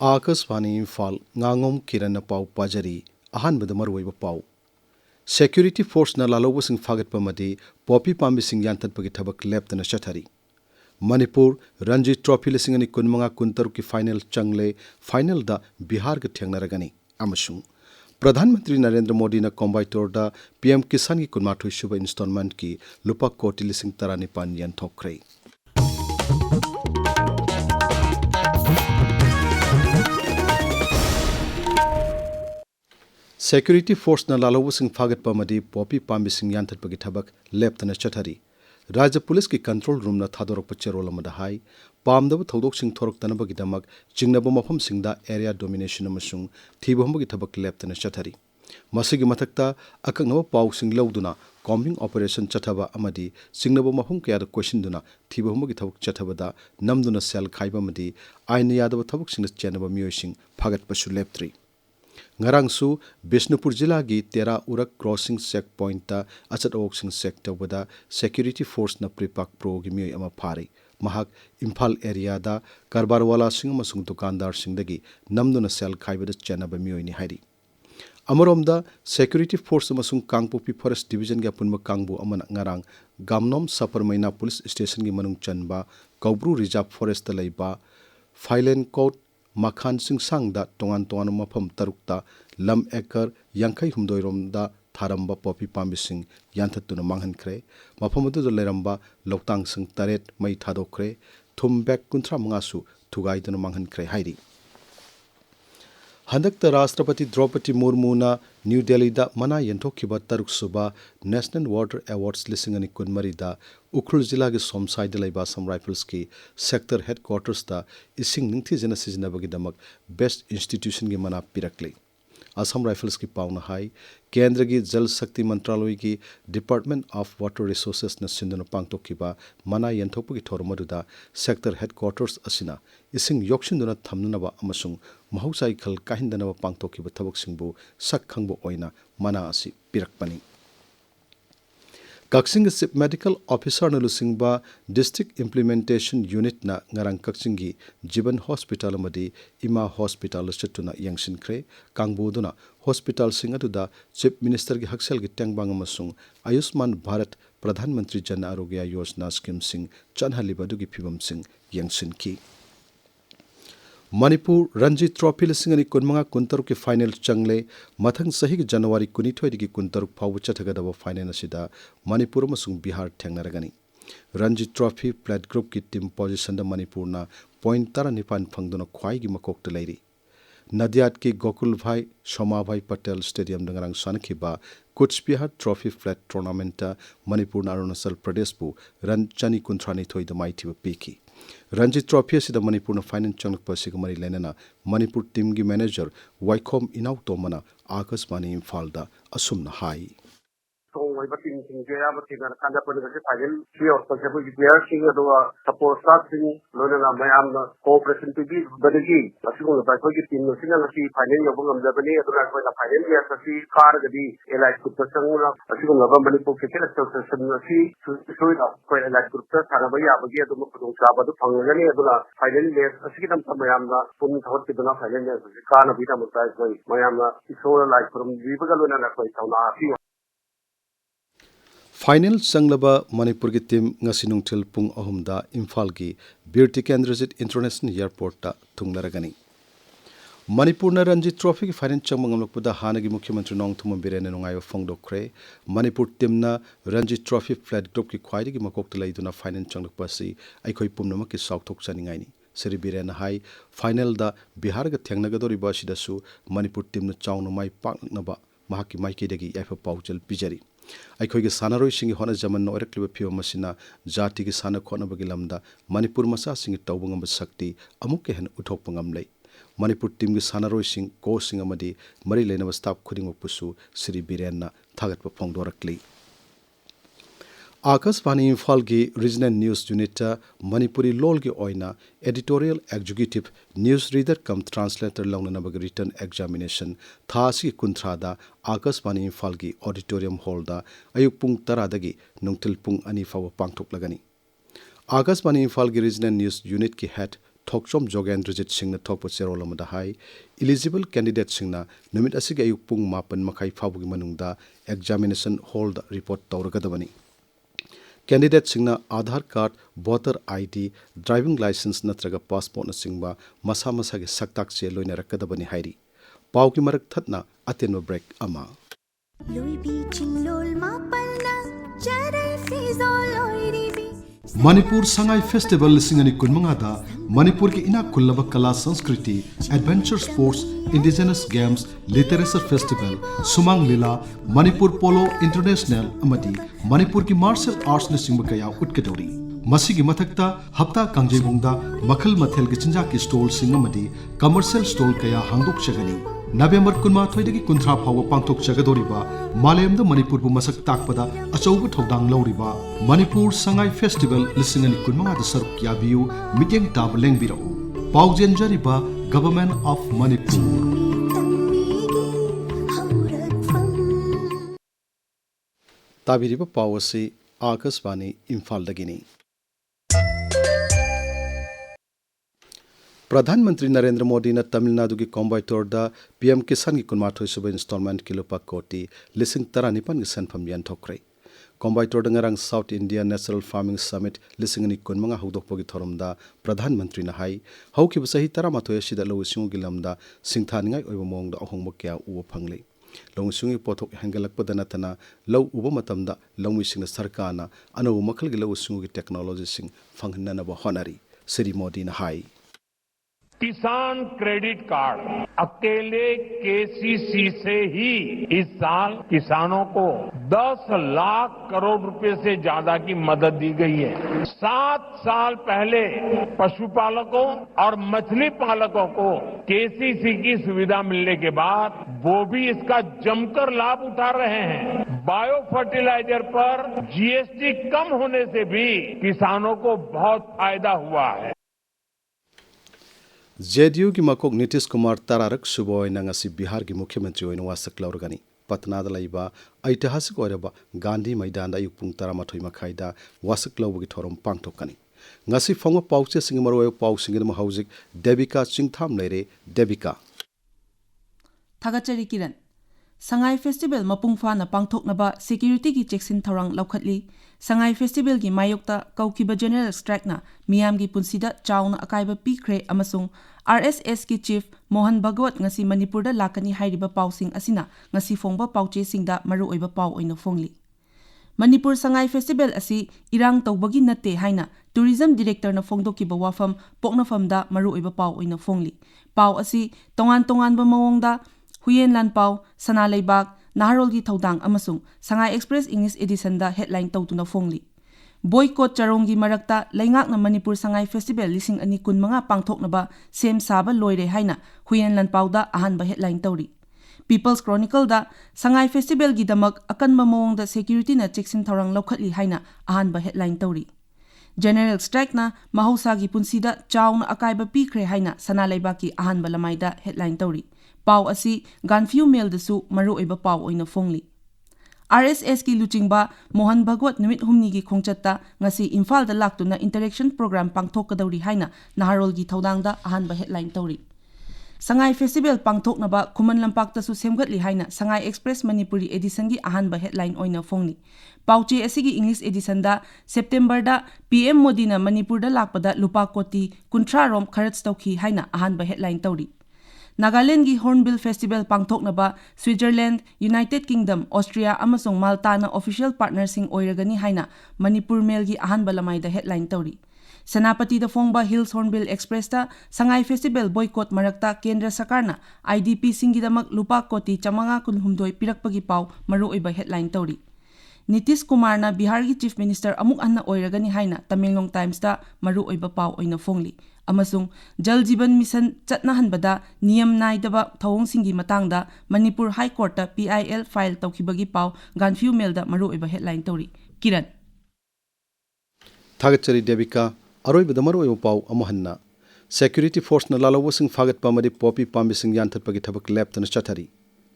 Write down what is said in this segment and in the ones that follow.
Akasvani Imphal Ngangom Kiran Pau Pajari Ahanbada Maruiba Pau Security Force na lalawasing fagat pamadi popi pambising yantatpagi thabak leptana chathari Manipur Ranji Trophy lisingani kunmanga kuntaru ki final changle final da Bihar ga thengnaragani amasung Pradhan Mantri Narendra Modi na combaitor da PM Kisan ki kunmathu shuba installment ki lupa koti lising tarani pan yan thokre Security Force na lalawasing fagat pamadi popi pambising yantatpagi thabak leptana chathari Raja Police ki control room na thadorok pacharol amada hai pamdaba thodok sing thorok tanabagi damak jingnaba mafam singda area domination amasung thibahambagi thabak leptana chathari masigi mathakta akaknaba paw sing lawduna combing operation chathaba amadi singnaba mafam kaya da question duna thibahambagi thabak chathabada namduna cell khaiba amadi aina yadaba thabak sing chenaba miyoi phagat pasu leptri Ngarangsu Bishnupur Jila gi Tera Urak Crossing Checkpoint ta achat oksing sector bada Security Force na pripak pro gi miyoi ama phari mahak Imphal area da karbarwala sing amasung dukandar sing dagi namduna sel khaibada chanaba miyoi ni hairi Amoromda Security Force amasung Kangpopi Forest Division ga punma kangbu amana ngarang Gamnom Saparmaina Police Station gi manung chanba Kaubru Reserve Forest ta leiba Filen Court Makhan Sing Sang da tongan mafam tarukta lam ekar yankai humdoirom da tharamba popi pambising yanthatuna manghankre mafam adu leramba loktang sing taret mai thadokre thumbek kunthra mangasu thugaiduna manghankre hairi Handakta Rashtrapati Draupadi Murmu na New Delhi da mana yentokhiba taruk suba National Water Awards lisingani kunmari da Ukhrul Jila gi Somsai da laiba Assam Rifles ki sector headquarters da ising ningthi jena sizinabagi damak best institution gi mana pirakle Assam Rifles ki pauna hai Kendra gi Jal Shakti Mantraloy ki Department of Water Resources na sinduna pangtokhiba mana yenthokpagi thormaduda sector headquarters asina ising yokshinduna thamnanaba amasung mahausai khal kahindanaba pangtokhiba thabaksingbu sak khangbo oina mana asi pirakpani Kaksing Chief Medical Officer na lusingba District Implementation Unit na ngarang Kaksingi Jiban Hospital amadi Ima Hospital chatuna yangsinkre kangboduna hospital singatuda Chief Minister gi haksel gi tengbang amasung Ayushman Bharat Pradhan Mantri Jan Arogya Yojana scheme sing chanhaliba dugi phibam sing yangsinki Manipur Ranji Trophy lisingani kunmanga kuntaruk ki final changle mathang sahi ki January 2020 ki kuntaruk phawu chathagadaba final asida Manipur amasung Bihar thengnaragani Ranji Trophy Plat Group ki team position da Manipur na point 19 phangduna khwai gi makokta leiri Nadiat ki Gokul Bhai Shoma Bhai Patel Stadium dangarang sanakhiba Kuch Bihar Trophy Flat Tournament ta Manipur na Arunachal Pradesh bu ran chani kuntrani thoi da maithiba piki Ranji Trophy asida Manipur na finance changpa sigamari lenana Manipur team gi manager Waikhom Inau Tomana Akasvani Imphal da asumna hai So we were thinking we are working on kind of a final fear of possible we are seeing a support starting learning my am cooperation to be but again assume the by team no single see final of the bani at the final year see car the like to person assume the bani po kitchen association see so it quite like group harabai abagi adu mu sabadu phangani adu final year asiki tam mayam na pun thot ki duna final year car na bita mutai koi mayam na so like from vibagal na koi sauna asi Final sanglaba Manipur ki team ngasinung til pung ahumda Imphal gi Beauty Kendrazit International Airport ta thunglaragani Manipur na Ranji Trophy ki final changmangam lokpada hanagi Mukhyamantri Nongthum Birene nungayo phongdokre Manipur team na Ranji Trophy Flat Group ki khwaidi gi makokta leiduna final changlokpa si aikhoi pumnama ki saukthok chaningai ni Sri Birene hai final da Bihar ga thengnagadori ba sidasu Manipur team na chawna mai paknaba mahaki maiki dagi yaifa pauchal pijari Aikhoigi sanaroi singi hona jaman no erekliba phiwa masina jati gi sana khona bagi lamda Manipur masa singi tawbangam sakti amukke hen uthokpangam lei Manipur team gi sanaroi sing ko sing amadi mari leinaba staff khuding pusu Sri Birenna thagatpa phongdorakli Akasvani Imphal gi Regional News Unit ta Manipuri lol gi oina Editorial Executive Newsreader cum Translator launana bagi written examination thasi kunthra da Akasvani Imphal gi Auditorium Hall da ayuk pung 10 dagi nungtil pung 2 fawa pangthok lagani Akasvani Imphal gi Regional News Unit ki head Thokchom Jogendrajit Singh थोप चेरोल अमदा हाई eligible candidate सिंह नुमित असिगे अयुक पुंग मापन मखाई फाबुगी मनुंगदा एग्जामिनेशन हॉल रिपोर्ट तौरगदबनी कैंडिडेट सिंह Aadhaar card voter ID driving licence नत्रगा पासपोर्ट नसिंगबा मसा मसा के सक्ताक चे लोइना रखदबनी हाइरी पाव की मरक थतना अतेन ब्रेक अमा मणिपुर संगाई फेस्टिवल लिसिंगनी कुनमंगादा मणिपुर की इना कुल्लबा कला संस्कृति adventure sports indigenous games literature festival Sumang Lila Manipur polo international अमदी मणिपुर की मार्शल आर्ट्स नसिंग कया उटकदौरी मसीगी मथक्ता हप्ता कांगजेबुंगदा मखल मथेल की चिंजा की स्टॉल सिंग अमदी कमर्शियल स्टॉल कया हांगदोक चगनी नवेंबर 23 कुंथ्रा फाव पांथोक चगदौरीबा मालेमद मणिपुर मसक ताकपदा अचौब थौदांग लौरीबा मणिपुर संगाई फेस्टिवल लिसिंगनी कुनमंगादा सरुक याबियु मिटिंग ताब लेंगबिरौ पाउजेंजरीबा गवर्नमेंट ऑफ मणिपुर ताबिरिबा पावसी आकाशवाणी इम्फाल दगिनी प्रधानमंत्री नरेंद्र मोदी ने तमिलनाडु की कोयम्बटूर पीएम किसान की कुनमाथोई सुब इंस्टॉलमेंट की लुपा कोटी लिसिंग तरा निपन की सेंफम यानथोक्रे Coimbatore ngarang south India natural farming summit लिसिंग नि कुनमंगा हौदोकपगी थोरमदा प्रधानमंत्री ना हाई हौखिब सही तरा माथोय सिदा लौसिंग की लमदा सिंथानिंगाई ओइबो मोंगदा अहोंगबो क्या उबो फंगले लौसिंग पोथोक हेंगलकपदा नतना लौ उबो मतमदा लौमिसिंग सरकारना अनो मखल की लौसिंग की टेक्नोलॉजी सिंग फंगननबो होनरी श्री मोदी ना हाई किसान क्रेडिट कार्ड अकेले केसीसी से ही इस साल किसानों को 10 लाख करोड़ रुपए से ज्यादा की मदद दी गई है। 7 साल पहले पशुपालकों और मछली पालकों को केसीसी की सुविधा मिलने के बाद वो भी इसका जमकर लाभ उठा रहे हैं। बायो फर्टिलाइजर पर जीएसटी कम होने से भी किसानों को बहुत फायदा हुआ है। जेडीयू की मकोक नीतीश कुमार तरारक सुबोय नंगसी बिहार की मुख्यमंत्री ओइन वासक लौरगनी पटना लाइबा ऐतिहासिक ओरबा गांधी मैदान अयुक पुंग 13 मखाइदा वासक लौबगी theorem पांगथोकनी ngasi fongo pauche singmaro pausingin hauzik Devika Chingtham leire Devika Thagachari Kiran Sangai Festival mapung fana pangthoknaba security ki cheksin thorang laukhatli Sangai Festival gi mayokta kaukiba general strike na miyam gi punsida chauna akaiba pikre amasung RSS ki chief Mohan Bhagwat ngasi Manipur da lakani hairiba pausing asina ngasi fongba pauche singda maru oiba pau oina fongli Manipur Sangai Festival asi irang tawbagi natte haina tourism director na fongdokiba wafam poknafamda maru oiba pau oina fongli pau asi tongan ba mawongda Huyen Lan Pau, Sana Leibak, Naharol gi Thaudang amasung Sangai Express English edition da headline tawtuna fongli. Boycott charongi marakta laingak na Manipur Sangai Festival lising ani kun mga pangthoknaba sem saba loire haina Huyen Lan Pau da ahanba headline tawri. People's Chronicle da Sangai Festival gi damak akanba mawong da security na cheksin thorang laukhatli haina ahanba headline tawri. General strike na mahausa gi punsida chauna akaiba pikre haina Sana Leibak ki ahanba lamai da headline tawri. Pau asi ganfiu mail dasu maru oiba pau oina fongli. RSS ki luchingba Mohan Bhagwat numit humni gi khongchatta ngasi Imphal da laktuna interaction program pangthokadauri haina Naharol gi Thaudang da ahanba headline tawri. Sangai Festival pangthoknaba Khuman Lampak tasu semgatli haina Sangai Express Manipuri edition gi ahanba headline oina fongli. Pauche asigi English edition da September da PM Modi na Manipur da lakpada lupa koti kuntra rom kharats tawki haina ahanba headline tawri. Nagaland gi Hornbill Festival pangthoknaba Switzerland, United Kingdom, Austria amasung Malta na official partnersing oiragani haina Manipur Mail gi ahanba lamai da headline tawri. Senapati da fongba Hills Hornbill Express ta Sangai Festival boycott marakta Kendra Sakarna IDP singi damak lupa koti chamanga kunhumdoi pirakpagi pau maru oiba headline tawri. Nitish Kumar na Bihar gi Chief Minister amuk anna oiragani haina Tamilong Times ta maru oiba pau oina fongli. Amasung Jal Jeevan Mission chatnahanbada niyam naidaba thawongsingi matangda Manipur High Court ta PIL file tawkhibagi pau ganfiu mail da maru oiba headline tawri. Kiran Thagachari Devika aroiba da maru oiba pau amohanna security force na lalawusing fagat pamadi popi pambising yanthatpagi thabak lab tan chathari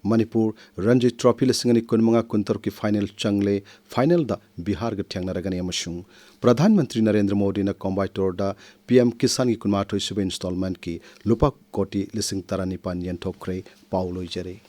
Manipur Ranji Trophy lisingani kunmanga kuntar ki final changle final da Bihar ga thangnaragani amashung Pradhan Mantri Narendra Modi na combined da PM Kisan ki kunmathoi sube installment ki lupa koti lising tarani pan yenthokre pauloi jare